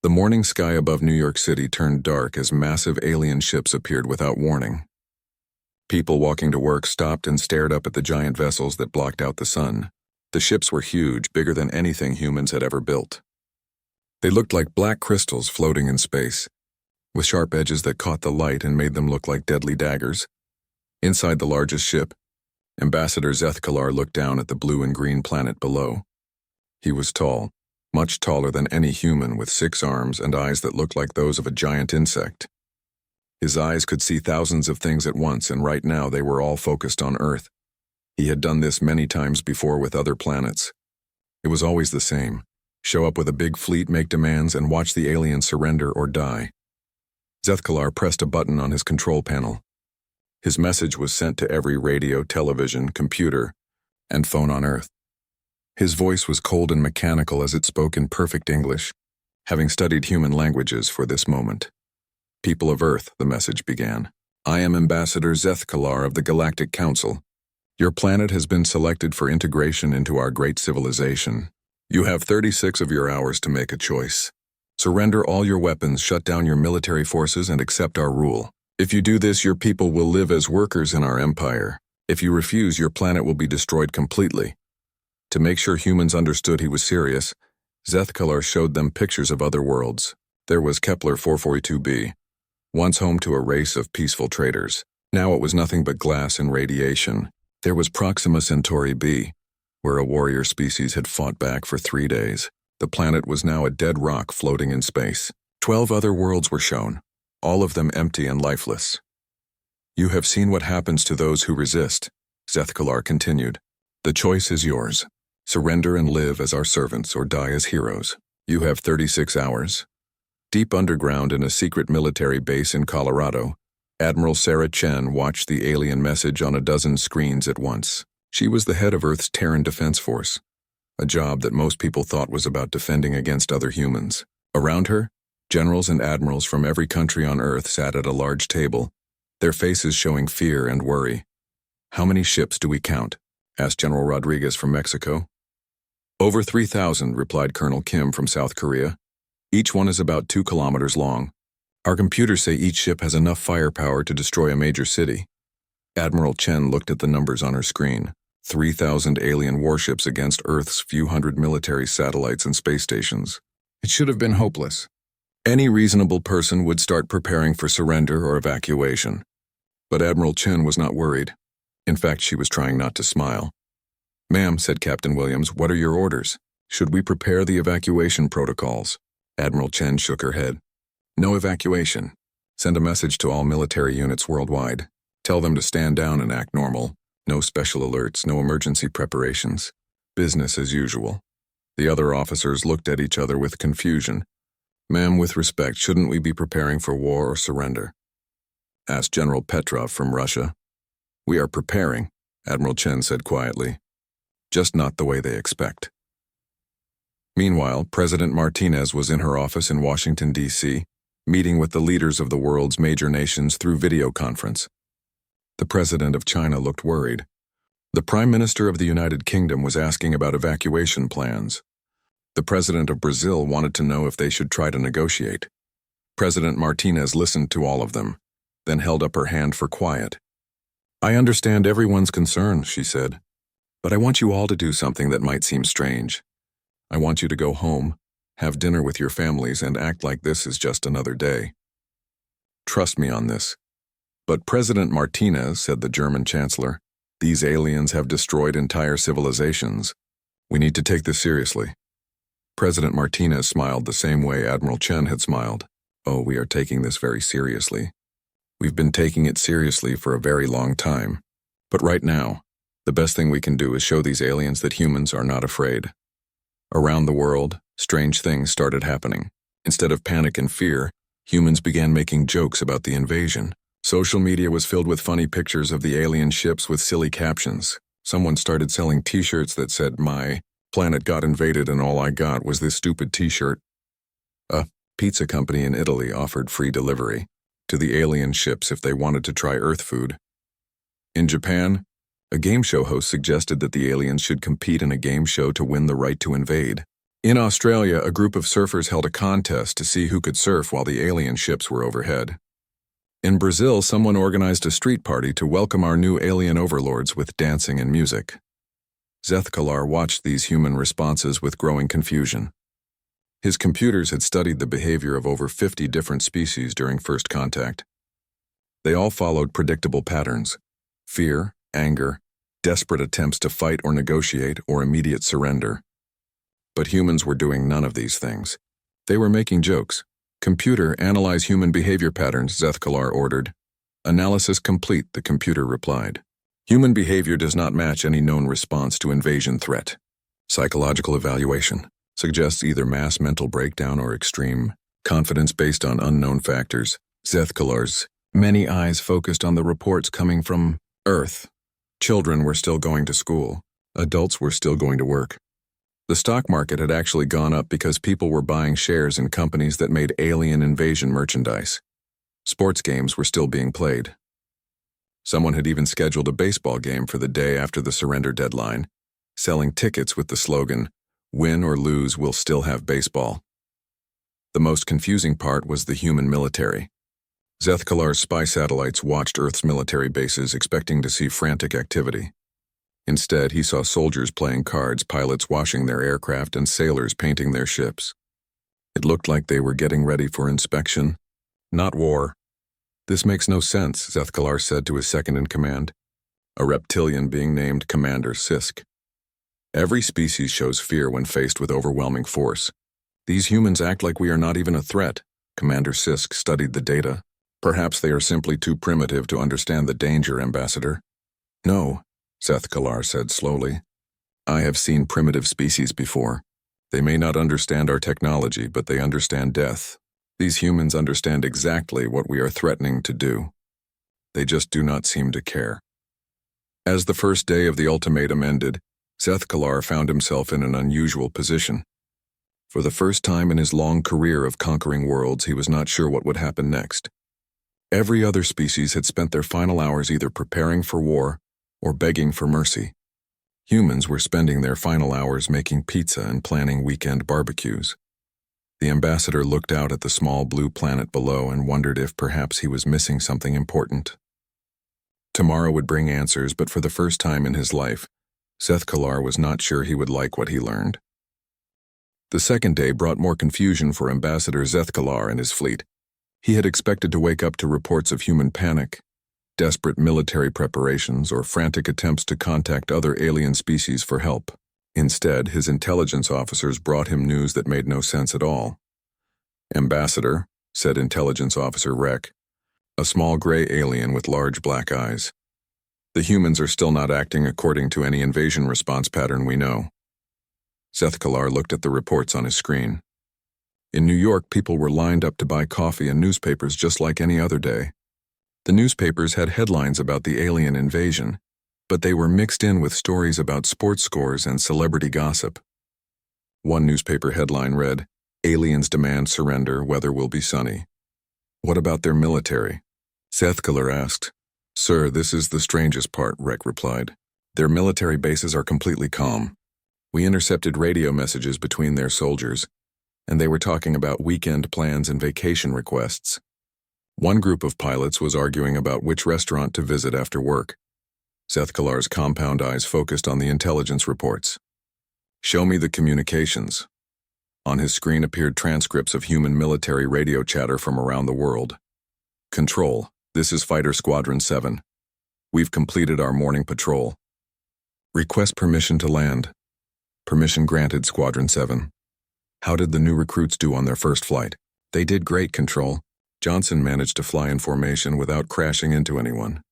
The morning sky above New York City turned dark as massive alien ships appeared without warning. People walking to work stopped and stared up at the giant vessels that blocked out the sun. The ships were huge, bigger than anything humans had ever built. They looked like black crystals floating in space, with sharp edges that caught the light and made them look like deadly daggers. Inside the largest ship, Ambassador Zethkalar looked down at the blue and green planet below. He was tall, much taller than any human, with 6 arms and eyes that looked like those of a giant insect. His eyes could see thousands of things at once, and right now they were all focused on Earth. He had done this many times before with other planets. It was always the same. Show up with a big fleet, make demands, and watch the aliens surrender or die. Zethkalar pressed a button on his control panel. His message was sent to every radio, television, computer, and phone on Earth. His voice was cold and mechanical as it spoke in perfect English, having studied human languages for this moment. People of Earth, the message began. I am Ambassador Zethkalar of the Galactic Council. Your planet has been selected for integration into our great civilization. You have 36 of your hours to make a choice. Surrender all your weapons, shut down your military forces, and accept our rule. If you do this, your people will live as workers in our empire. If you refuse, your planet will be destroyed completely. To make sure humans understood he was serious, Zethkalar showed them pictures of other worlds. There was Kepler 442b, once home to a race of peaceful traders. Now it was nothing but glass and radiation. There was Proxima Centauri b, where a warrior species had fought back for 3 days. The planet was now a dead rock floating in space. 12 other worlds were shown, all of them empty and lifeless. You have seen what happens to those who resist, Zethkalar continued. The choice is yours. Surrender and live as our servants or die as heroes. You have 36 hours. Deep underground in a secret military base in Colorado, Admiral Sarah Chen watched the alien message on a dozen screens at once. She was the head of Earth's Terran Defense Force, a job that most people thought was about defending against other humans. Around her, generals and admirals from every country on Earth sat at a large table, their faces showing fear and worry. How many ships do we count? Asked General Rodriguez from Mexico. Over 3,000, replied Colonel Kim from South Korea. Each one is about 2 kilometers long. Our computers say each ship has enough firepower to destroy a major city. Admiral Chen looked at the numbers on her screen. 3,000 alien warships against Earth's few hundred military satellites and space stations. It should have been hopeless. Any reasonable person would start preparing for surrender or evacuation. But Admiral Chen was not worried. In fact, she was trying not to smile. Ma'am, said Captain Williams, what are your orders? Should we prepare the evacuation protocols? Admiral Chen shook her head. No evacuation. Send a message to all military units worldwide. Tell them to stand down and act normal. No special alerts, no emergency preparations. Business as usual. The other officers looked at each other with confusion. Ma'am, with respect, shouldn't we be preparing for war or surrender? Asked General Petrov from Russia. We are preparing, Admiral Chen said quietly. Just not the way they expect. Meanwhile, President Martinez was in her office in Washington, D.C., meeting with the leaders of the world's major nations through video conference. The president of China looked worried. The Prime Minister of the United Kingdom was asking about evacuation plans. The president of Brazil wanted to know if they should try to negotiate. President Martinez listened to all of them, then held up her hand for quiet. I understand everyone's concern, she said, but I want you all to do something that might seem strange. I want you to go home, have dinner with your families, and act like this is just another day. Trust me on this. But President Martinez, said the German Chancellor, these aliens have destroyed entire civilizations. We need to take this seriously. President Martinez smiled the same way Admiral Chen had smiled. Oh, we are taking this very seriously. We've been taking it seriously for a very long time. But right now, the best thing we can do is show these aliens that humans are not afraid. Around the world, strange things started happening. Instead of panic and fear, humans began making jokes about the invasion. Social media was filled with funny pictures of the alien ships with silly captions. Someone started selling t-shirts that said, "My planet got invaded and all I got was this stupid t-shirt." A pizza company in Italy offered free delivery to the alien ships if they wanted to try Earth food. In Japan, a game show host suggested that the aliens should compete in a game show to win the right to invade. In Australia, a group of surfers held a contest to see who could surf while the alien ships were overhead. In Brazil, someone organized a street party to welcome our new alien overlords with dancing and music. Zethkalar watched these human responses with growing confusion. His computers had studied the behavior of over 50 different species during first contact. They all followed predictable patterns: fear, anger, desperate attempts to fight or negotiate, or immediate surrender. But humans were doing none of these things. They were making jokes. "Computer, analyze human behavior patterns," Zethkalar ordered. "Analysis complete," the computer replied. "Human behavior does not match any known response to invasion threat. Psychological evaluation suggests either mass mental breakdown or extreme confidence based on unknown factors." Zethkalar's many eyes focused on the reports coming from Earth. Children were still going to school. Adults were still going to work. The stock market had actually gone up because people were buying shares in companies that made alien invasion merchandise. Sports games were still being played. Someone had even scheduled a baseball game for the day after the surrender deadline, selling tickets with the slogan, "Win or lose, we'll still have baseball." The most confusing part was the human military. Zethkalar's spy satellites watched Earth's military bases, expecting to see frantic activity. Instead, he saw soldiers playing cards, pilots washing their aircraft, and sailors painting their ships. It looked like they were getting ready for inspection, not war. "This makes no sense," Zethkalar said to his second-in-command, a reptilian being named Commander Sisk. "Every species shows fear when faced with overwhelming force. These humans act like we are not even a threat." Commander Sisk studied the data. "Perhaps they are simply too primitive to understand the danger, Ambassador." "No," Zethkalar said slowly. "I have seen primitive species before. They may not understand our technology, but they understand death. These humans understand exactly what we are threatening to do. They just do not seem to care." As the first day of the ultimatum ended, Zethkalar found himself in an unusual position. For the first time in his long career of conquering worlds, he was not sure what would happen next. Every other species had spent their final hours either preparing for war or begging for mercy. Humans were spending their final hours making pizza and planning weekend barbecues. The ambassador looked out at the small blue planet below and wondered if perhaps he was missing something important. Tomorrow would bring answers, but for the first time in his life, Zethkalar was not sure he would like what he learned. The second day brought more confusion for Ambassador Zethkalar and his fleet. He had expected to wake up to reports of human panic, desperate military preparations, or frantic attempts to contact other alien species for help. Instead, his intelligence officers brought him news that made no sense at all. "Ambassador," said Intelligence Officer Rek, a small gray alien with large black eyes. "The humans are still not acting according to any invasion response pattern we know." Zethkalar looked at the reports on his screen. In New York, people were lined up to buy coffee and newspapers just like any other day. The newspapers had headlines about the alien invasion, but they were mixed in with stories about sports scores and celebrity gossip. One newspaper headline read, "Aliens demand surrender, weather will be sunny." "What about their military?" Zethkalar asked. "Sir, this is the strangest part," Rek replied. "Their military bases are completely calm. We intercepted radio messages between their soldiers, and they were talking about weekend plans and vacation requests. One group of pilots was arguing about which restaurant to visit after work." Zethkalar's compound eyes focused on the intelligence reports. "Show me the communications." On his screen appeared transcripts of human military radio chatter from around the world. "Control, this is Fighter Squadron 7. We've completed our morning patrol. Request permission to land. Permission granted, Squadron 7. How did the new recruits do on their first flight?" "They did great, Control. Johnson managed to fly in formation without crashing into anyone.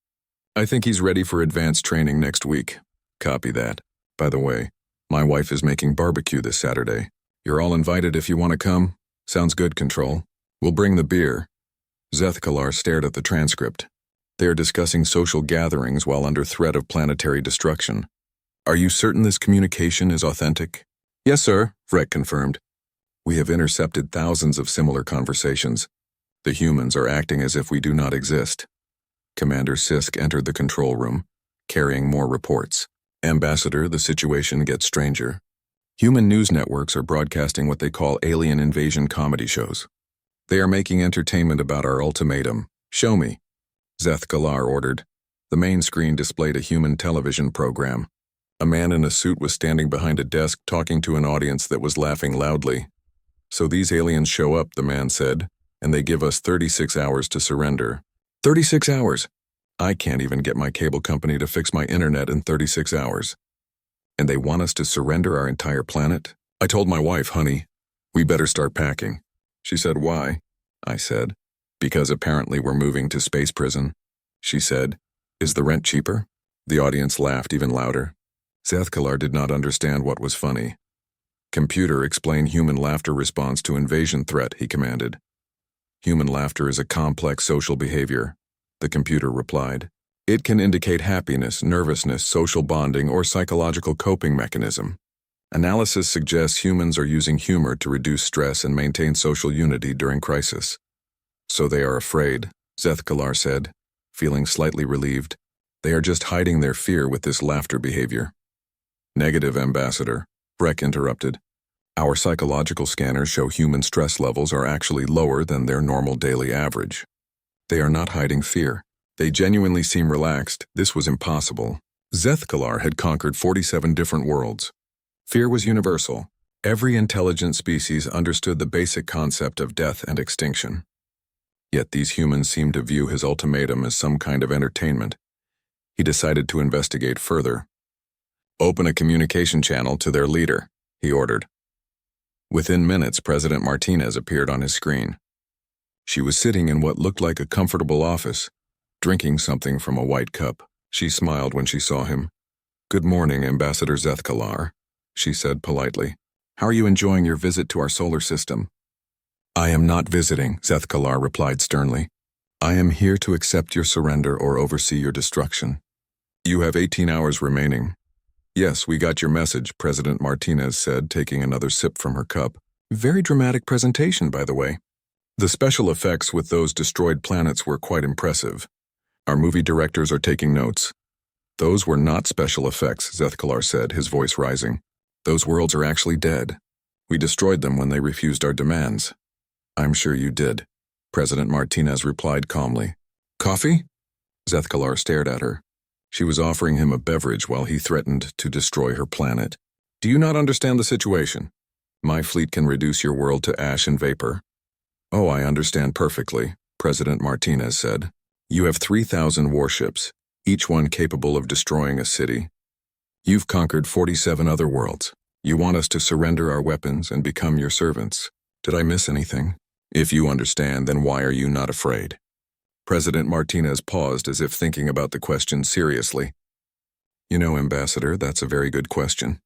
I think he's ready for advanced training next week." "Copy that. By the way, my wife is making barbecue this Saturday. You're all invited if you want to come." "Sounds good, Control. We'll bring the beer." Zethkalar stared at the transcript. They are discussing social gatherings while under threat of planetary destruction. "Are you certain this communication is authentic?" "Yes, sir," Rek confirmed. "We have intercepted thousands of similar conversations. The humans are acting as if we do not exist." Commander Sisk entered the control room, carrying more reports. "Ambassador, the situation gets stranger. Human news networks are broadcasting what they call alien invasion comedy shows. They are making entertainment about our ultimatum. Show me, Zeth Galar ordered. The main screen displayed a human television program. A man in a suit was standing behind a desk talking to an audience that was laughing loudly. So these aliens show up, the man said, and they give us 36 hours to surrender. 36 hours! I can't even get my cable company to fix my internet in 36 hours. And they want us to surrender our entire planet? I told my wife, honey, we better start packing. She said, why? I said, because apparently we're moving to space prison. She said, is the rent cheaper? The audience laughed even louder. Zethkalar did not understand what was funny. Computer, explain human laughter response to invasion threat, he commanded. Human laughter is a complex social behavior, the computer replied. It can indicate happiness, nervousness, social bonding, or psychological coping mechanism. Analysis suggests humans are using humor to reduce stress and maintain social unity during crisis. So they are afraid, Zethkalar said, feeling slightly relieved. They are just hiding their fear with this laughter behavior. Negative, Ambassador, Breck interrupted. Our psychological scanners show human stress levels are actually lower than their normal daily average. They are not hiding fear. They genuinely seem relaxed. This was impossible. Zethkalar had conquered 47 different worlds. Fear was universal. Every intelligent species understood the basic concept of death and extinction. Yet these humans seemed to view his ultimatum as some kind of entertainment. He decided to investigate further. Open a communication channel to their leader, he ordered. Within minutes, President Martinez appeared on his screen. She was sitting in what looked like a comfortable office, drinking something from a white cup. She smiled when she saw him. Good morning, Ambassador Zethkalar, she said politely. How are you enjoying your visit to our solar system? I am not visiting, Zethkalar replied sternly. I am here to accept your surrender or oversee your destruction. You have 18 hours remaining. Yes, we got your message, President Martinez said, taking another sip from her cup. Very dramatic presentation, by the way. The special effects with those destroyed planets were quite impressive. Our movie directors are taking notes. Those were not special effects, Zethkalar said, his voice rising. Those worlds are actually dead. We destroyed them when they refused our demands. I'm sure you did, President Martinez replied calmly. Coffee? Zethkalar stared at her. She was offering him a beverage while he threatened to destroy her planet. Do you not understand the situation? My fleet can reduce your world to ash and vapor. Oh, I understand perfectly, President Martinez said. You have 3,000 warships, each one capable of destroying a city. You've conquered 47 other worlds. You want us to surrender our weapons and become your servants. Did I miss anything? If you understand, then why are you not afraid? President Martinez paused as if thinking about the question seriously. You know, Ambassador, that's a very good question.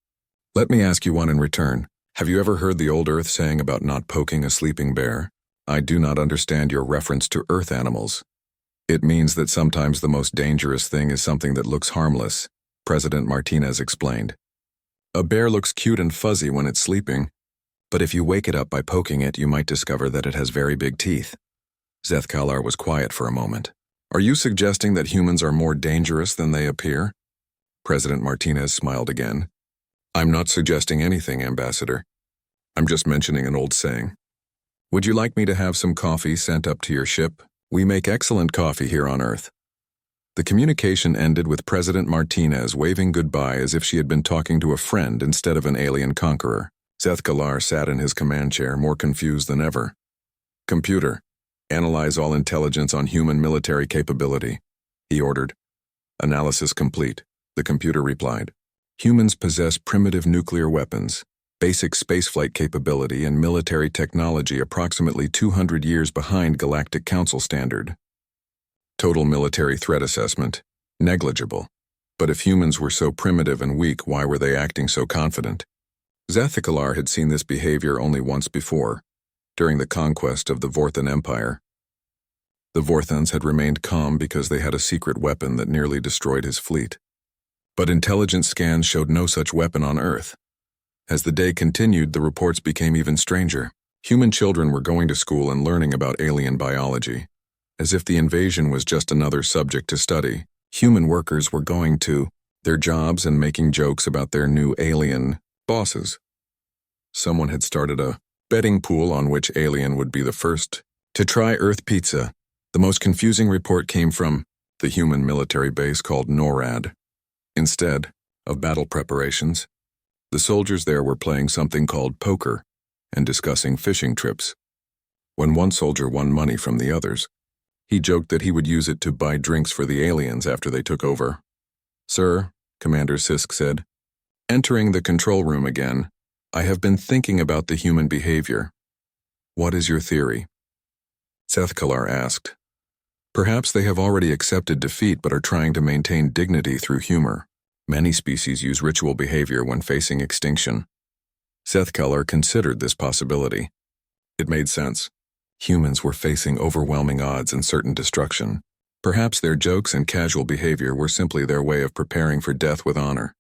Let me ask you one in return. Have you ever heard the old Earth saying about not poking a sleeping bear? I do not understand your reference to Earth animals. It means that sometimes the most dangerous thing is something that looks harmless, President Martinez explained. A bear looks cute and fuzzy when it's sleeping, but if you wake it up by poking it, you might discover that it has very big teeth. Zethkalar was quiet for a moment. Are you suggesting that humans are more dangerous than they appear? President Martinez smiled again. I'm not suggesting anything, Ambassador. I'm just mentioning an old saying. Would you like me to have some coffee sent up to your ship? We make excellent coffee here on Earth. The communication ended with President Martinez waving goodbye as if she had been talking to a friend instead of an alien conqueror. Zethkalar sat in his command chair, more confused than ever. Computer, analyze all intelligence on human military capability, he ordered. Analysis complete, the computer replied. Humans possess primitive nuclear weapons, basic spaceflight capability, and military technology approximately 200 years behind Galactic Council standard. Total military threat assessment, negligible. But if humans were so primitive and weak, why were they acting so confident? Zethkalar had seen this behavior only once before, during the conquest of the Vorthan Empire. The Vorthans had remained calm because they had a secret weapon that nearly destroyed his fleet. But intelligence scans showed no such weapon on Earth. As the day continued, the reports became even stranger. Human children were going to school and learning about alien biology. As if the invasion was just another subject to study, human workers were going to their jobs and making jokes about their new alien bosses. Someone had started a betting pool on which alien would be the first to try Earth pizza. The most confusing report came from the human military base called NORAD. Instead of battle preparations, the soldiers there were playing something called poker and discussing fishing trips. When one soldier won money from the others, he joked that he would use it to buy drinks for the aliens after they took over. "Sir," Commander Sisk said, entering the control room again, "I have been thinking about the human behavior. What is your theory?" Sethkalar asked. "Perhaps they have already accepted defeat but are trying to maintain dignity through humor. Many species use ritual behavior when facing extinction." Sethkalar considered this possibility. It made sense. Humans were facing overwhelming odds and certain destruction. Perhaps their jokes and casual behavior were simply their way of preparing for death with honor.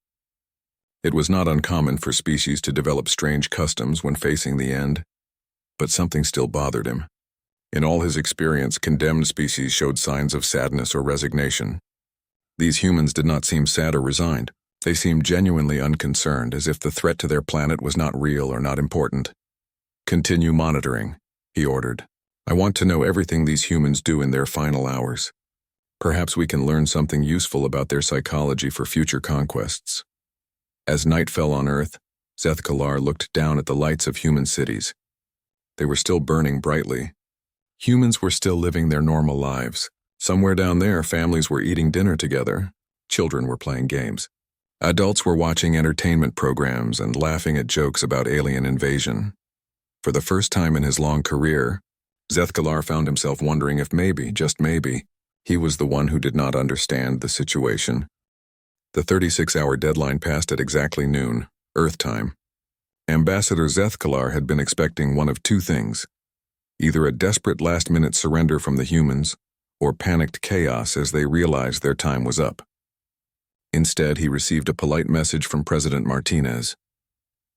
It was not uncommon for species to develop strange customs when facing the end, but something still bothered him. In all his experience, condemned species showed signs of sadness or resignation. These humans did not seem sad or resigned. They seemed genuinely unconcerned, as if the threat to their planet was not real or not important. "Continue monitoring," he ordered. "I want to know everything these humans do in their final hours. Perhaps we can learn something useful about their psychology for future conquests." As night fell on Earth, Sethkalar looked down at the lights of human cities. They were still burning brightly. Humans were still living their normal lives. Somewhere down there, families were eating dinner together. Children were playing games. Adults were watching entertainment programs and laughing at jokes about alien invasion. For the first time in his long career, Sethkalar found himself wondering if maybe, just maybe, he was the one who did not understand the situation. The 36-hour deadline passed at exactly noon, Earth time. Ambassador Sethkalar had been expecting one of two things: either a desperate last-minute surrender from the humans, or panicked chaos as they realized their time was up. Instead, he received a polite message from President Martinez.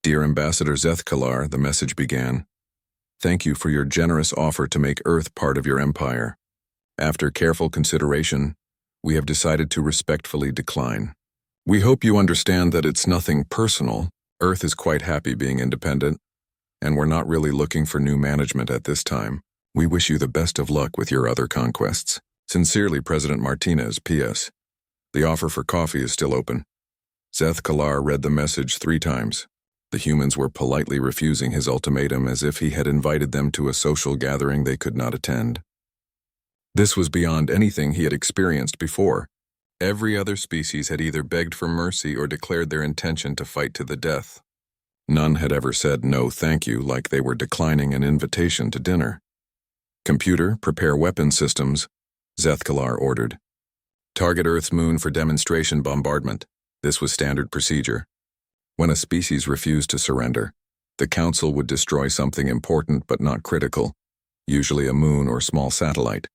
"Dear Ambassador Sethkalar," the message began, "thank you for your generous offer to make Earth part of your empire. After careful consideration, we have decided to respectfully decline. We hope you understand that it's nothing personal. Earth is quite happy being independent, and we're not really looking for new management at this time. We wish you the best of luck with your other conquests. Sincerely, President Martinez, P.S. The offer for coffee is still open." Sethkalar read the message 3 times. The humans were politely refusing his ultimatum as if he had invited them to a social gathering they could not attend. This was beyond anything he had experienced before. Every other species had either begged for mercy or declared their intention to fight to the death. None had ever said no thank you like they were declining an invitation to dinner. "Computer, prepare weapon systems," Sethkalar ordered. "Target Earth's moon for demonstration bombardment." This was standard procedure. When a species refused to surrender, the Council would destroy something important but not critical, usually a moon or small satellite,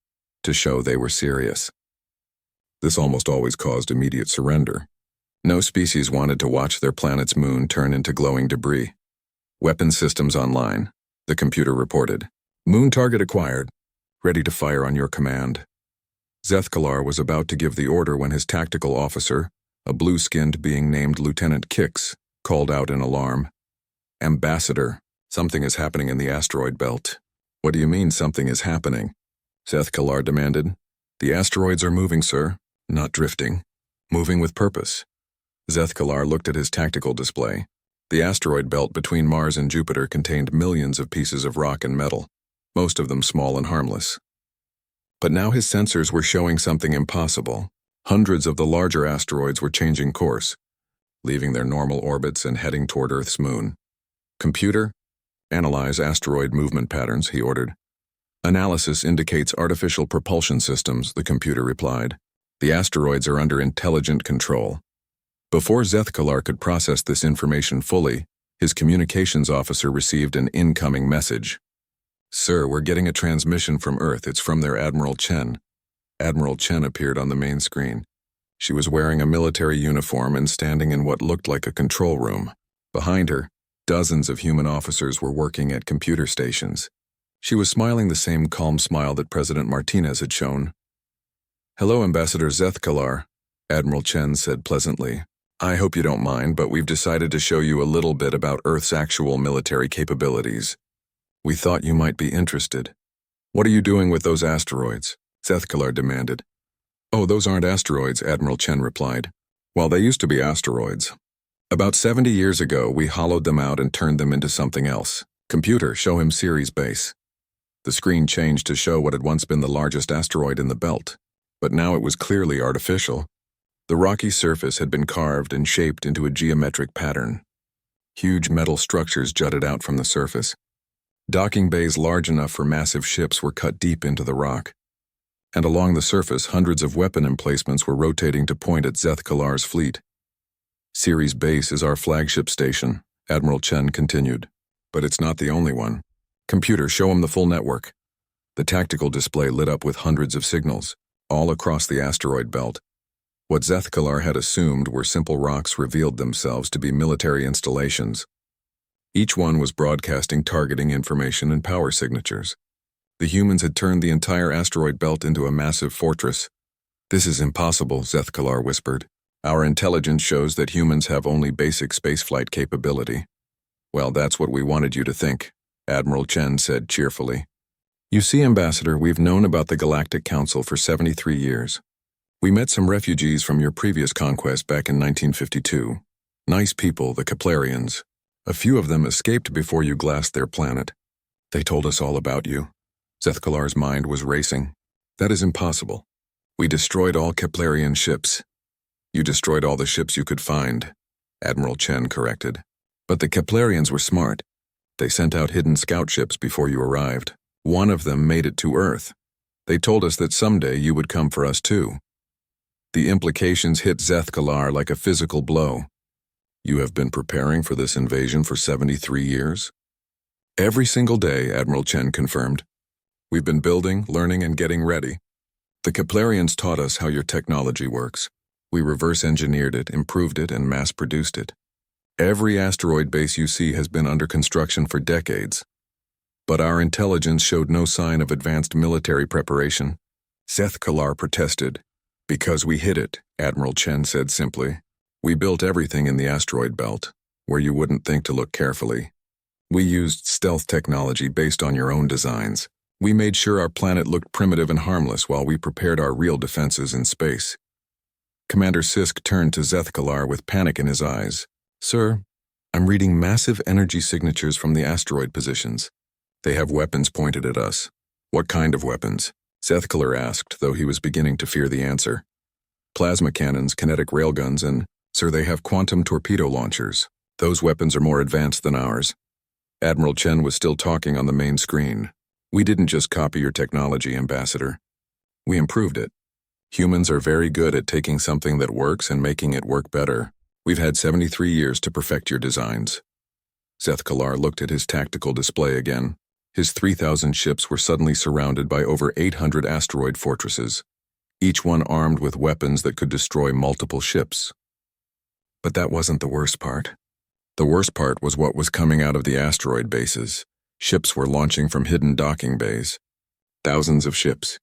to show they were serious. This almost always caused immediate surrender. No species wanted to watch their planet's moon turn into glowing debris. "Weapon systems online," the computer reported. "Moon target acquired. Ready to fire on your command." Sethkalar was about to give the order when his tactical officer, a blue-skinned being named Lieutenant Kix, called out in alarm. "Ambassador, something is happening in the asteroid belt." "What do you mean something is happening?" Sethkalar demanded. "The asteroids are moving, sir. Not drifting. Moving with purpose." Sethkalar looked at his tactical display. The asteroid belt between Mars and Jupiter contained millions of pieces of rock and metal, most of them small and harmless. But now his sensors were showing something impossible. Hundreds of the larger asteroids were changing course, leaving their normal orbits and heading toward Earth's moon. "Computer, analyze asteroid movement patterns," he ordered. "Analysis indicates artificial propulsion systems," the computer replied. "The asteroids are under intelligent control." Before Sethkalar could process this information fully, his communications officer received an incoming message. "Sir, we're getting a transmission from Earth. It's from their Admiral Chen." Admiral Chen appeared on the main screen. She was wearing a military uniform and standing in what looked like a control room. Behind her, dozens of human officers were working at computer stations. She was smiling the same calm smile that President Martinez had shown. "Hello, Ambassador Sethkalar," Admiral Chen said pleasantly. I hope you don't mind, but we've decided to show you a little bit about Earth's actual military capabilities. We thought you might be interested. What are you doing with those asteroids? Zethkalar demanded. Oh, those aren't asteroids, Admiral Chen replied. Well, they used to be asteroids. About 70 years ago, we hollowed them out and turned them into something else. Computer, show him Ceres base. The screen changed to show what had once been the largest asteroid in the belt, but now it was clearly artificial. The rocky surface had been carved and shaped into a geometric pattern. Huge metal structures jutted out from the surface. Docking bays large enough for massive ships were cut deep into the rock. And along the surface, hundreds of weapon emplacements were rotating to point at Zethkalar's fleet. Ceres base is our flagship station, Admiral Chen continued. But it's not the only one. Computer, show him the full network. The tactical display lit up with hundreds of signals, all across the asteroid belt. What Zethkalar had assumed were simple rocks revealed themselves to be military installations. Each one was broadcasting targeting information and power signatures. The humans had turned the entire asteroid belt into a massive fortress. This is impossible, Zethkalar whispered. Our intelligence shows that humans have only basic spaceflight capability. Well, that's what we wanted you to think, Admiral Chen said cheerfully. You see, Ambassador, we've known about the Galactic Council for 73 years. We met some refugees from your previous conquest back in 1952. Nice people, the Keplerians. A few of them escaped before you glassed their planet. They told us all about you. Zethkalar's mind was racing. That is impossible. We destroyed all Keplerian ships. You destroyed all the ships you could find, Admiral Chen corrected. But the Keplerians were smart. They sent out hidden scout ships before you arrived. One of them made it to Earth. They told us that someday you would come for us too. The implications hit Zethkalar like a physical blow. You have been preparing for this invasion for 73 years? Every single day, Admiral Chen confirmed. We've been building, learning, and getting ready. The Keplerians taught us how your technology works. We reverse-engineered it, improved it, and mass-produced it. Every asteroid base you see has been under construction for decades. But our intelligence showed no sign of advanced military preparation. Zethkalar protested. Because we hid it, Admiral Chen said simply. We built everything in the asteroid belt, where you wouldn't think to look carefully. We used stealth technology based on your own designs. We made sure our planet looked primitive and harmless while we prepared our real defenses in space. Commander Sisk turned to Zethkalar with panic in his eyes. Sir, I'm reading massive energy signatures from the asteroid positions. They have weapons pointed at us. What kind of weapons? Zethkalar asked, though he was beginning to fear the answer. Plasma cannons, kinetic railguns, and, sir, they have quantum torpedo launchers. Those weapons are more advanced than ours. Admiral Chen was still talking on the main screen. We didn't just copy your technology, Ambassador. We improved it. Humans are very good at taking something that works and making it work better. We've had 73 years to perfect your designs. Zethkalar looked at his tactical display again. His 3,000 ships were suddenly surrounded by over 800 asteroid fortresses, each one armed with weapons that could destroy multiple ships. But that wasn't the worst part. The worst part was what was coming out of the asteroid bases. Ships were launching from hidden docking bays. Thousands of ships.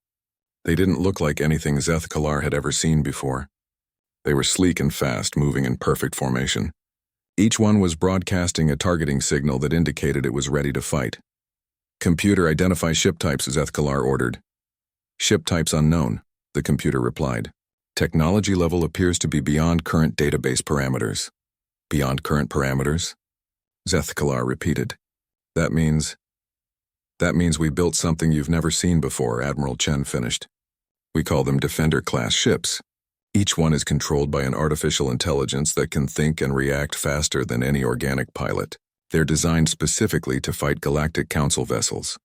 They didn't look like anything Zethkalar had ever seen before. They were sleek and fast, moving in perfect formation. Each one was broadcasting a targeting signal that indicated it was ready to fight. Computer, identify ship types, Zethkalar ordered. Ship types unknown, the computer replied. Technology level appears to be beyond current database parameters. Beyond current parameters? Zethkalar repeated. That means we built something you've never seen before, Admiral Chen finished. We call them Defender-class ships. Each one is controlled by an artificial intelligence that can think and react faster than any organic pilot. They're designed specifically to fight Galactic Council vessels.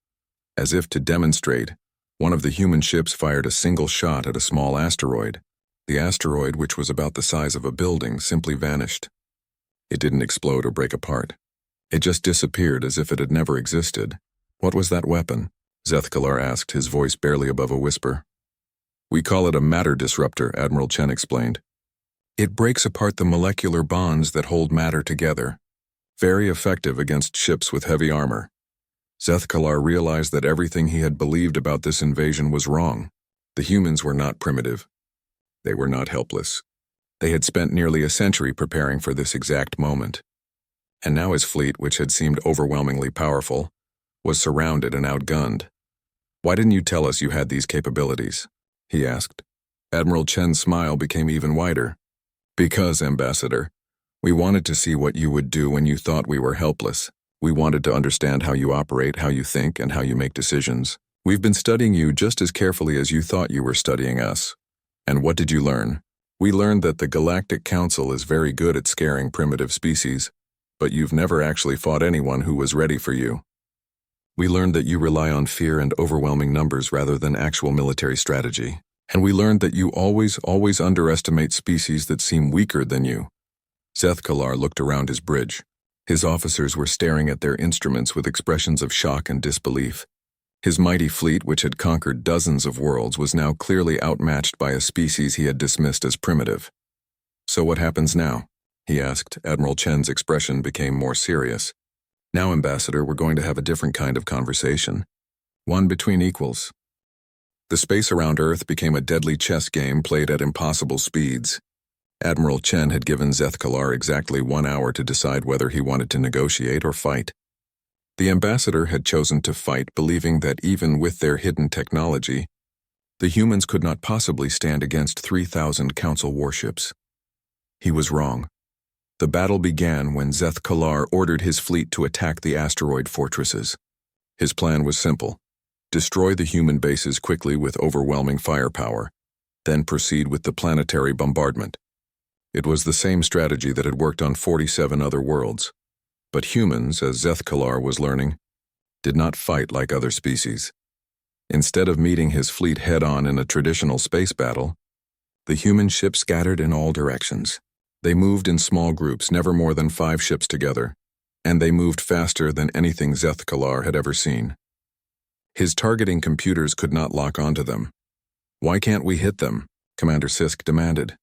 As if to demonstrate, one of the human ships fired a single shot at a small asteroid. The asteroid, which was about the size of a building, simply vanished. It didn't explode or break apart. It just disappeared as if it had never existed. What was that weapon? Zethkalar asked, his voice barely above a whisper. We call it a matter disruptor, Admiral Chen explained. It breaks apart the molecular bonds that hold matter together. Very effective against ships with heavy armor. Zethkalar realized that everything he had believed about this invasion was wrong. The humans were not primitive. They were not helpless. They had spent nearly a century preparing for this exact moment. And now his fleet, which had seemed overwhelmingly powerful, was surrounded and outgunned. "Why didn't you tell us you had these capabilities?" he asked. Admiral Chen's smile became even wider. "Because, Ambassador, we wanted to see what you would do when you thought we were helpless. We wanted to understand how you operate, how you think, and how you make decisions. We've been studying you just as carefully as you thought you were studying us. And what did you learn? We learned that the Galactic Council is very good at scaring primitive species, but you've never actually fought anyone who was ready for you. We learned that you rely on fear and overwhelming numbers rather than actual military strategy. And we learned that you always underestimate species that seem weaker than you." Zethkalar looked around his bridge. His officers were staring at their instruments with expressions of shock and disbelief. His mighty fleet, which had conquered dozens of worlds, was now clearly outmatched by a species he had dismissed as primitive. "So what happens now?" he asked. Admiral Chen's expression became more serious. "Now, Ambassador, we're going to have a different kind of conversation. One between equals." The space around Earth became a deadly chess game played at impossible speeds. Admiral Chen had given Zethkalar exactly 1 hour to decide whether he wanted to negotiate or fight. The ambassador had chosen to fight, believing that even with their hidden technology, the humans could not possibly stand against 3,000 Council warships. He was wrong. The battle began when Zethkalar ordered his fleet to attack the asteroid fortresses. His plan was simple: destroy the human bases quickly with overwhelming firepower, then proceed with the planetary bombardment. It was the same strategy that had worked on 47 other worlds. But humans, as Zethkalar was learning, did not fight like other species. Instead of meeting his fleet head-on in a traditional space battle, the human ships scattered in all directions. They moved in small groups, never more than 5 ships together, and they moved faster than anything Zethkalar had ever seen. His targeting computers could not lock onto them. "Why can't we hit them?" Commander Sisk demanded.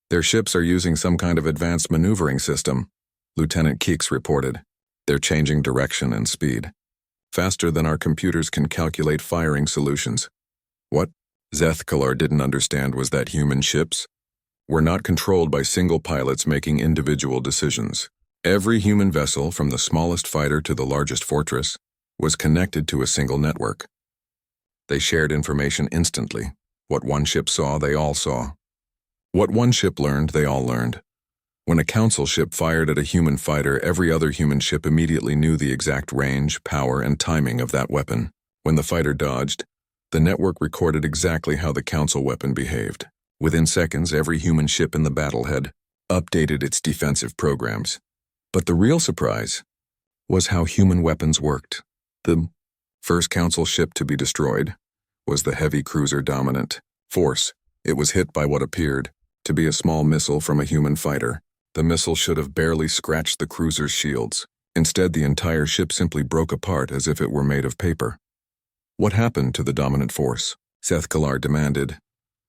"Their ships are using some kind of advanced maneuvering system," Lieutenant Keeks reported. "They're changing direction and speed faster than our computers can calculate firing solutions." What Zethkalar didn't understand was that human ships were not controlled by single pilots making individual decisions. Every human vessel, from the smallest fighter to the largest fortress, was connected to a single network. They shared information instantly. What one ship saw, they all saw. What one ship learned, they all learned. When a Council ship fired at a human fighter, every other human ship immediately knew the exact range, power, and timing of that weapon. When the fighter dodged, the network recorded exactly how the Council weapon behaved. Within seconds, every human ship in the battle had updated its defensive programs. But the real surprise was how human weapons worked. The first Council ship to be destroyed was the heavy cruiser Dominant Force. It was hit by what appeared to be a small missile from a human fighter. The missile should have barely scratched the cruiser's shields. Instead, the entire ship simply broke apart as if it were made of paper. "What happened to the Dominant Force?" Zethkalar demanded.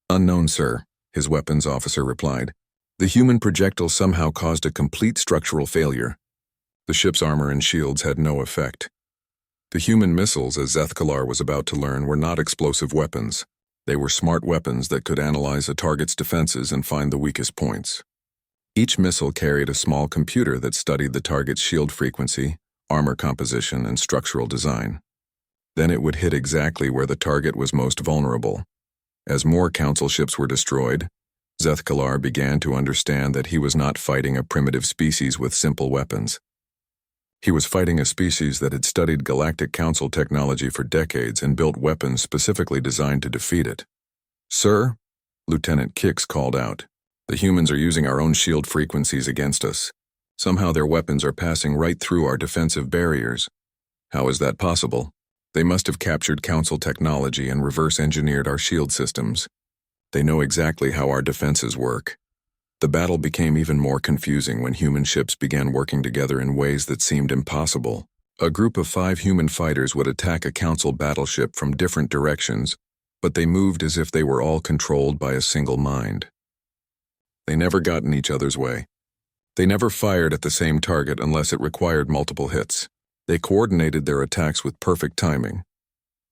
"Unknown, sir," his weapons officer replied. "The human projectile somehow caused a complete structural failure. The ship's armor and shields had no effect. The human missiles, as Zethkalar was about to learn, were not explosive weapons. They were smart weapons that could analyze a target's defenses and find the weakest points. Each missile carried a small computer that studied the target's shield frequency, armor composition, and structural design. Then it would hit exactly where the target was most vulnerable. As more Council ships were destroyed, Zethkalar began to understand that he was not fighting a primitive species with simple weapons. He was fighting a species that had studied Galactic Council technology for decades and built weapons specifically designed to defeat it. "Sir," Lieutenant Keeks called out, "the humans are using our own shield frequencies against us. Somehow their weapons are passing right through our defensive barriers. How is that possible? They must have captured Council technology and reverse-engineered our shield systems. They know exactly how our defenses work." The battle became even more confusing when human ships began working together in ways that seemed impossible. A group of 5 human fighters would attack a Council battleship from different directions, but they moved as if they were all controlled by a single mind. They never got in each other's way. They never fired at the same target unless it required multiple hits. They coordinated their attacks with perfect timing.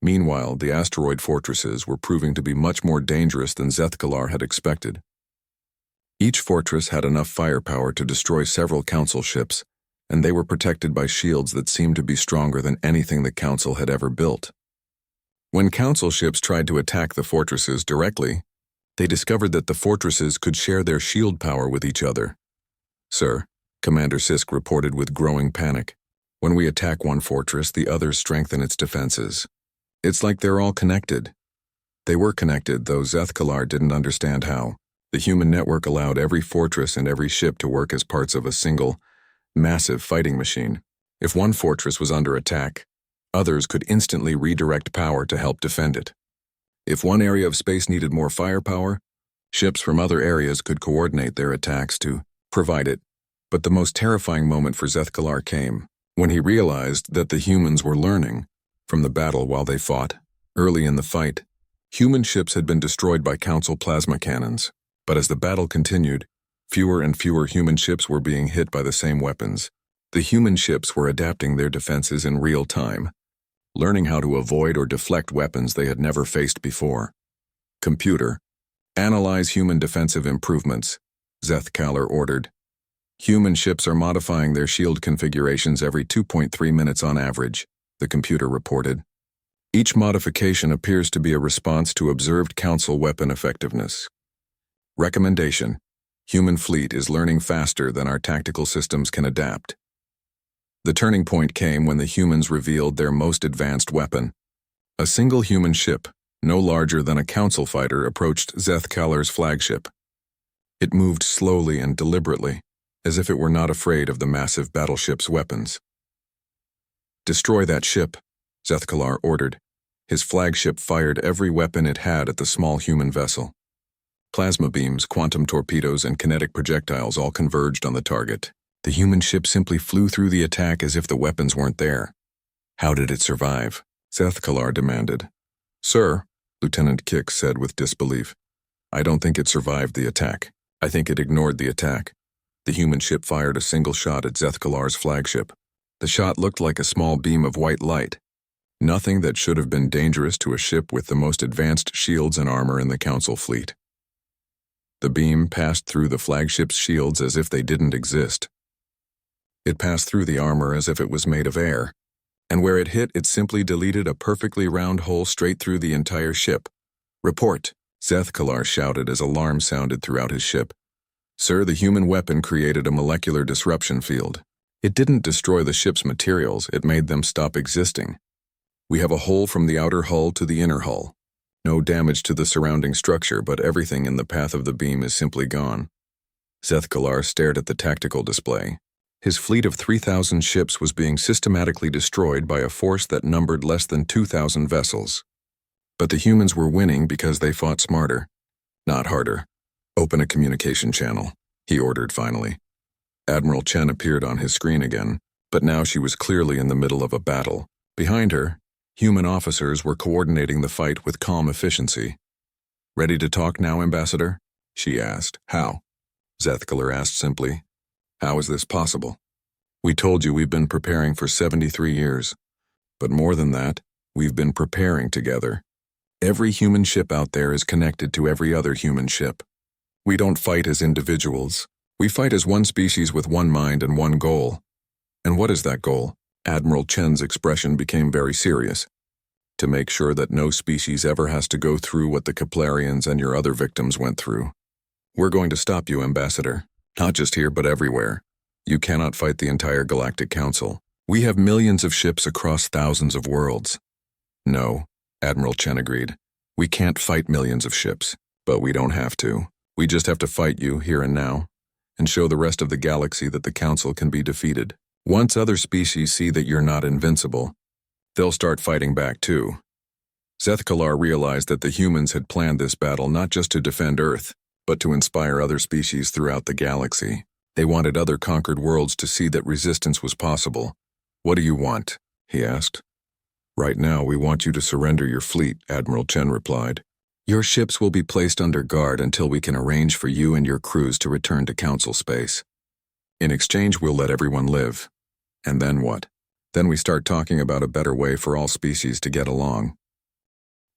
Meanwhile, the asteroid fortresses were proving to be much more dangerous than Zethkalar had expected. Each fortress had enough firepower to destroy several Council ships, and they were protected by shields that seemed to be stronger than anything the Council had ever built. When Council ships tried to attack the fortresses directly, they discovered that the fortresses could share their shield power with each other. "Sir," Commander Sisk reported with growing panic, "when we attack one fortress, the others strengthen its defenses. It's like they're all connected." They were connected, though Zethkalar didn't understand how. The human network allowed every fortress and every ship to work as parts of a single, massive fighting machine. If one fortress was under attack, others could instantly redirect power to help defend it. If one area of space needed more firepower, ships from other areas could coordinate their attacks to provide it. But the most terrifying moment for Zethkalar came when he realized that the humans were learning from the battle while they fought. Early in the fight, human ships had been destroyed by Council plasma cannons, but as the battle continued, fewer and fewer human ships were being hit by the same weapons. The human ships were adapting their defenses in real time, learning how to avoid or deflect weapons they had never faced before. "Computer, analyze human defensive improvements," Zethkalar ordered. "Human ships are modifying their shield configurations every 2.3 minutes on average," the computer reported. "Each modification appears to be a response to observed Council weapon effectiveness. Recommendation: human fleet is learning faster than our tactical systems can adapt." The turning point came when the humans revealed their most advanced weapon. A single human ship, no larger than a Council fighter, approached Zethkalar's flagship. It moved slowly and deliberately, as if it were not afraid of the massive battleship's weapons. "Destroy that ship," Zethkalar ordered. His flagship fired every weapon it had at the small human vessel. Plasma beams, quantum torpedoes, and kinetic projectiles all converged on the target. The human ship simply flew through the attack as if the weapons weren't there. "How did it survive?" Zethkalar demanded. "Sir," Lieutenant Kix said with disbelief, "I don't think it survived the attack. I think it ignored the attack." The human ship fired a single shot at Zethkalar's flagship. The shot looked like a small beam of white light, nothing that should have been dangerous to a ship with the most advanced shields and armor in the Council fleet. The beam passed through the flagship's shields as if they didn't exist. It passed through the armor as if it was made of air, and where it hit, it simply deleted a perfectly round hole straight through the entire ship. "Report," Zethkalar shouted as alarm sounded throughout his ship. "Sir, the human weapon created a molecular disruption field. It didn't destroy the ship's materials, it made them stop existing. We have a hole from the outer hull to the inner hull. No damage to the surrounding structure, but everything in the path of the beam is simply gone." Zethkalar stared at the tactical display. His fleet of 3,000 ships was being systematically destroyed by a force that numbered less than 2,000 vessels. But the humans were winning because they fought smarter, not harder. "Open a communication channel," he ordered finally. Admiral Chen appeared on his screen again, but now she was clearly in the middle of a battle. Behind her, human officers were coordinating the fight with calm efficiency. "Ready to talk now, Ambassador?" she asked. "How?" Zethkalar asked simply. "How is this possible? We told you we've been preparing for 73 years. But more than that, we've been preparing together. Every human ship out there is connected to every other human ship. We don't fight as individuals. We fight as one species with one mind and one goal." "And what is that goal?" Admiral Chen's expression became very serious. "To make sure that no species ever has to go through what the Keplerians and your other victims went through. We're going to stop you, Ambassador. Not just here, but everywhere. You cannot fight the entire Galactic Council. We have millions of ships across thousands of worlds." "No," Admiral Chen agreed. "We can't fight millions of ships, but we don't have to. We just have to fight you here and now, and show the rest of the galaxy that the Council can be defeated. Once other species see that you're not invincible, they'll start fighting back too." Zethkalar realized that the humans had planned this battle not just to defend Earth, but to inspire other species throughout the galaxy. They wanted other conquered worlds to see that resistance was possible. "What do you want?" he asked. "Right now, we want you to surrender your fleet," Admiral Chen replied. "Your ships will be placed under guard until we can arrange for you and your crews to return to Council space. In exchange, we'll let everyone live. And then what? Then we start talking about a better way for all species to get along."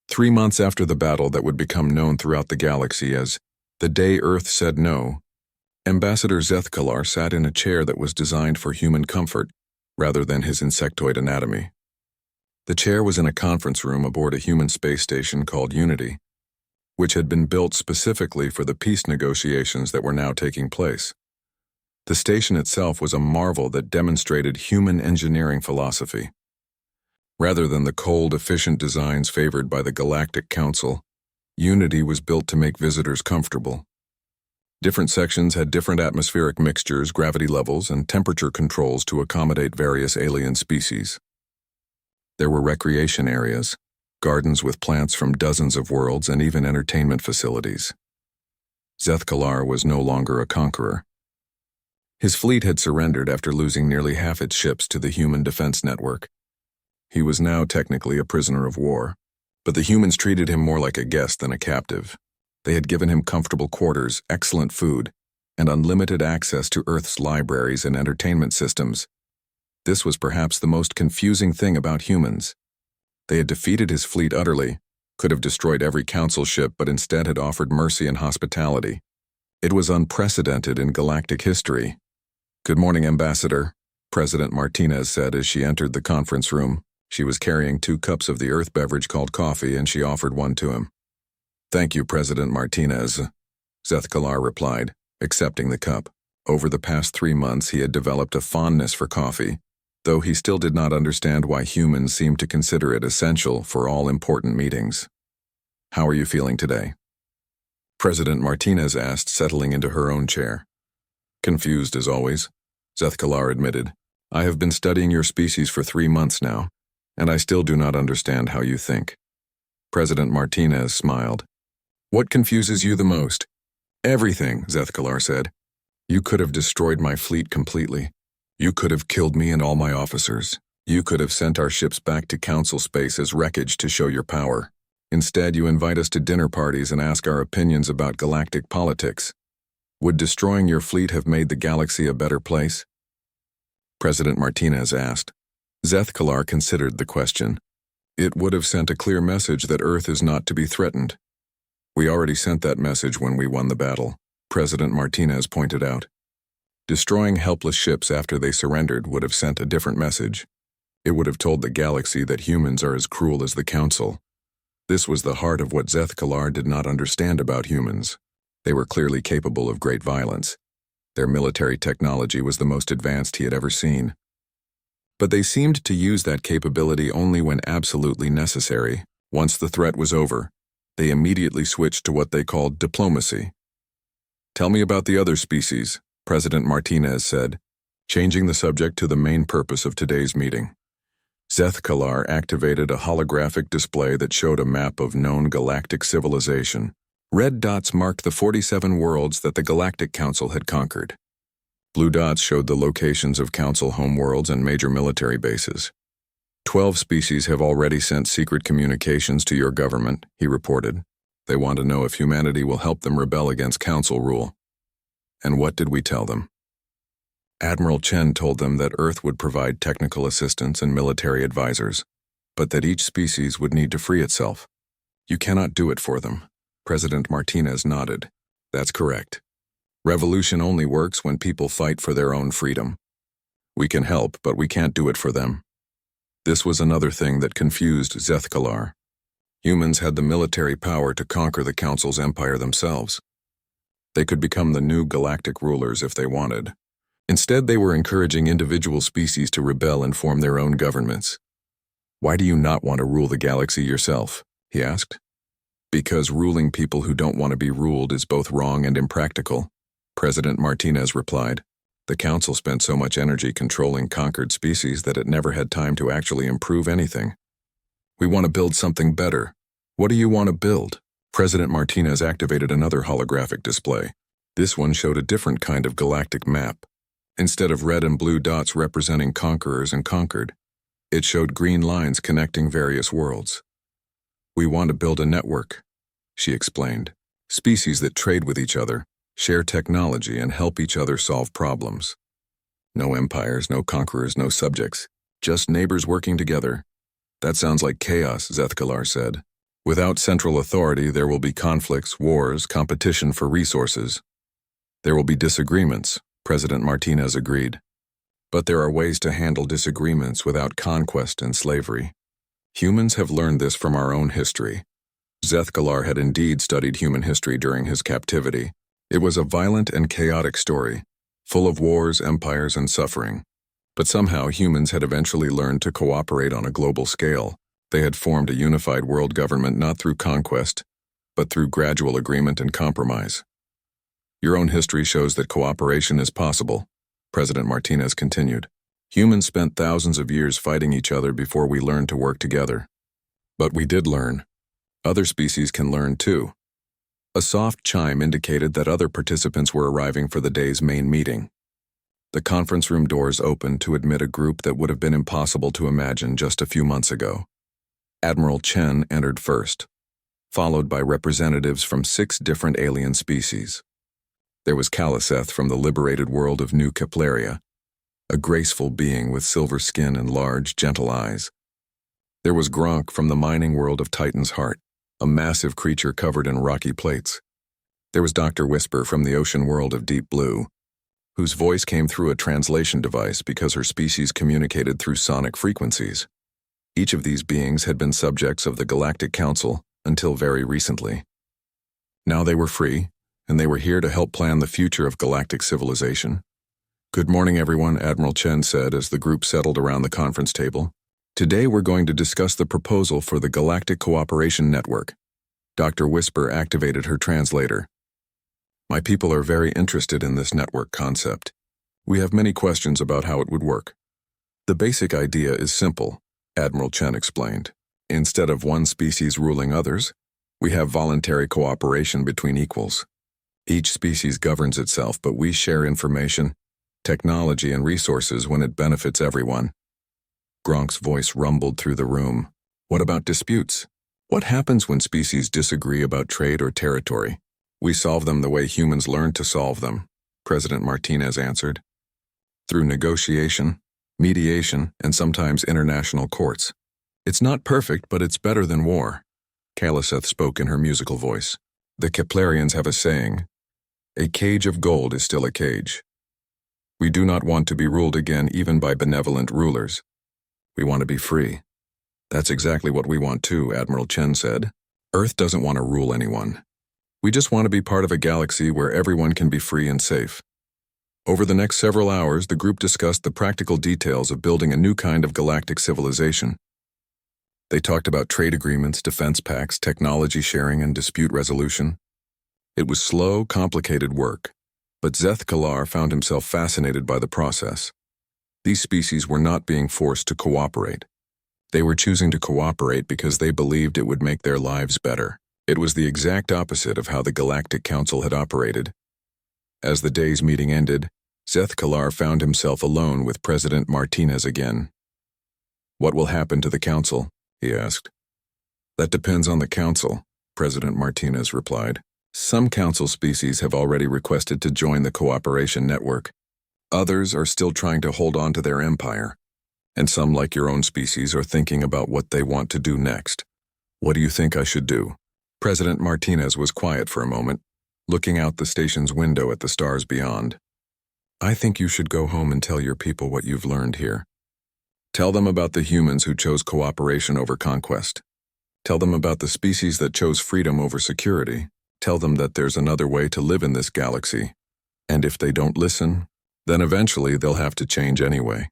3 months after the battle that would become known throughout the galaxy as the day Earth said no, Ambassador Zethkalar sat in a chair that was designed for human comfort rather than his insectoid anatomy. The chair was in a conference room aboard a human space station called Unity, which had been built specifically for the peace negotiations that were now taking place. The station itself was a marvel that demonstrated human engineering philosophy. Rather than the cold, efficient designs favored by the Galactic Council, Unity was built to make visitors comfortable. Different sections had different atmospheric mixtures, gravity levels, and temperature controls to accommodate various alien species. There were recreation areas, gardens with plants from dozens of worlds, and even entertainment facilities. Zethkalar was no longer a conqueror. His fleet had surrendered after losing nearly half its ships to the Human Defense Network. He was now technically a prisoner of war, but the humans treated him more like a guest than a captive. They had given him comfortable quarters, excellent food, and unlimited access to Earth's libraries and entertainment systems. This was perhaps the most confusing thing about humans. They had defeated his fleet utterly, could have destroyed every council ship, but instead had offered mercy and hospitality. It was unprecedented in galactic history. "Good morning, Ambassador," President Martinez said as she entered the conference room. She was carrying 2 cups of the Earth beverage called coffee, and she offered one to him. "Thank you, President Martinez," Zethkalar replied, accepting the cup. Over the past 3 months, he had developed a fondness for coffee, though he still did not understand why humans seemed to consider it essential for all important meetings. "How are you feeling today?" President Martinez asked, settling into her own chair. "Confused as always," Zethkalar admitted. "I have been studying your species for 3 months now, and I still do not understand how you think." President Martinez smiled. "What confuses you the most?" "Everything," Zethkalar said. "You could have destroyed my fleet completely. You could have killed me and all my officers. You could have sent our ships back to council space as wreckage to show your power. Instead, you invite us to dinner parties and ask our opinions about galactic politics. Would destroying your fleet have made the galaxy a better place?" President Martinez asked. Zethkalar considered the question. "It would have sent a clear message that Earth is not to be threatened." "We already sent that message when we won the battle," President Martinez pointed out. Destroying helpless ships after they surrendered would have sent a different message. It would have told the galaxy that humans are as cruel as the Council. This was the heart of what Zethkalar did not understand about humans. They were clearly capable of great violence. Their military technology was the most advanced he had ever seen. But they seemed to use that capability only when absolutely necessary. Once the threat was over, they immediately switched to what they called diplomacy. "Tell me about the other species," President Martinez said, changing the subject to the main purpose of today's meeting. Zethkalar activated a holographic display that showed a map of known galactic civilization. Red dots marked the 47 worlds that the Galactic Council had conquered. Blue dots showed the locations of Council homeworlds and major military bases. 12 species have already sent secret communications to your government, he reported. They want to know if humanity will help them rebel against Council rule. And what did we tell them? Admiral Chen told them that Earth would provide technical assistance and military advisors, but that each species would need to free itself. You cannot do it for them. President Martinez nodded. That's correct. Revolution only works when people fight for their own freedom. We can help, but we can't do it for them. This was another thing that confused Zethkalar. Humans had the military power to conquer the Council's empire themselves. They could become the new galactic rulers if they wanted. Instead, they were encouraging individual species to rebel and form their own governments. "Why do you not want to rule the galaxy yourself?" he asked. "Because ruling people who don't want to be ruled is both wrong and impractical," President Martinez replied. "The Council spent so much energy controlling conquered species that it never had time to actually improve anything. We want to build something better. What do you want to build?" President Martinez activated another holographic display. This one showed a different kind of galactic map. Instead of red and blue dots representing conquerors and conquered, it showed green lines connecting various worlds. "We want to build a network," she explained. "Species that trade with each other, share technology, and help each other solve problems. No empires, no conquerors, no subjects, just neighbors working together." "That sounds like chaos," Zethkalar said. "Without central authority, there will be conflicts, wars, competition for resources." There will be disagreements, President Martinez agreed. But there are ways to handle disagreements without conquest and slavery. Humans have learned this from our own history. Zethkalar had indeed studied human history during his captivity. It was a violent and chaotic story, full of wars, empires, and suffering. But somehow humans had eventually learned to cooperate on a global scale. They had formed a unified world government not through conquest, but through gradual agreement and compromise. Your own history shows that cooperation is possible, President Martinez continued. Humans spent thousands of years fighting each other before we learned to work together. But we did learn. Other species can learn too. A soft chime indicated that other participants were arriving for the day's main meeting. The conference room doors opened to admit a group that would have been impossible to imagine just a few months ago. Admiral Chen entered first, followed by representatives from 6 different alien species. There was Kaliseth from the liberated world of New Kepleria, a graceful being with silver skin and large, gentle eyes. There was Gronk from the mining world of Titan's Heart, a massive creature covered in rocky plates. There was Dr. Whisper from the ocean world of Deep Blue, whose voice came through a translation device because her species communicated through sonic frequencies. Each of these beings had been subjects of the Galactic Council until very recently. Now they were free, and they were here to help plan the future of galactic civilization. Good morning, everyone, Admiral Chen said as the group settled around the conference table. Today we're going to discuss the proposal for the Galactic Cooperation Network. Dr. Whisper activated her translator. My people are very interested in this network concept. We have many questions about how it would work. The basic idea is simple, Admiral Chen explained. Instead of one species ruling others, we have voluntary cooperation between equals. Each species governs itself, but we share information, technology, and resources when it benefits everyone. Gronk's voice rumbled through the room. What about disputes? What happens when species disagree about trade or territory? We solve them the way humans learned to solve them, President Martinez answered. Through negotiation, mediation, and sometimes international courts. It's not perfect, but it's better than war. Kaliseth spoke in her musical voice. The Keplerians have a saying, "A cage of gold is still a cage." We do not want to be ruled again even by benevolent rulers. We want to be free. That's exactly what we want too, Admiral Chen said. Earth doesn't want to rule anyone. We just want to be part of a galaxy where everyone can be free and safe. Over the next several hours, the group discussed the practical details of building a new kind of galactic civilization. They talked about trade agreements, defense pacts, technology sharing, and dispute resolution. It was slow, complicated work, but Zethkalar found himself fascinated by the process. These species were not being forced to cooperate. They were choosing to cooperate because they believed it would make their lives better. It was the exact opposite of how the Galactic Council had operated. As the day's meeting ended, Zethkalar found himself alone with President Martinez again. What will happen to the Council? He asked. That depends on the Council, President Martinez replied. Some Council species have already requested to join the cooperation network. Others are still trying to hold on to their empire. And some, like your own species, are thinking about what they want to do next. What do you think I should do? President Martinez was quiet for a moment, looking out the station's window at the stars beyond. I think you should go home and tell your people what you've learned here. Tell them about the humans who chose cooperation over conquest. Tell them about the species that chose freedom over security. Tell them that there's another way to live in this galaxy. And if they don't listen, then eventually they'll have to change anyway.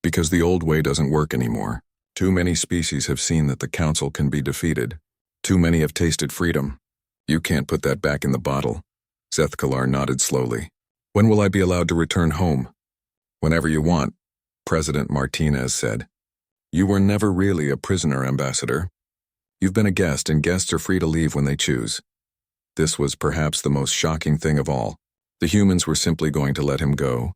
Because the old way doesn't work anymore. Too many species have seen that the Council can be defeated. Too many have tasted freedom. You can't put that back in the bottle. Zethkalar nodded slowly. When will I be allowed to return home? Whenever you want, President Martinez said. You were never really a prisoner, Ambassador. You've been a guest, and guests are free to leave when they choose. This was perhaps the most shocking thing of all. The humans were simply going to let him go,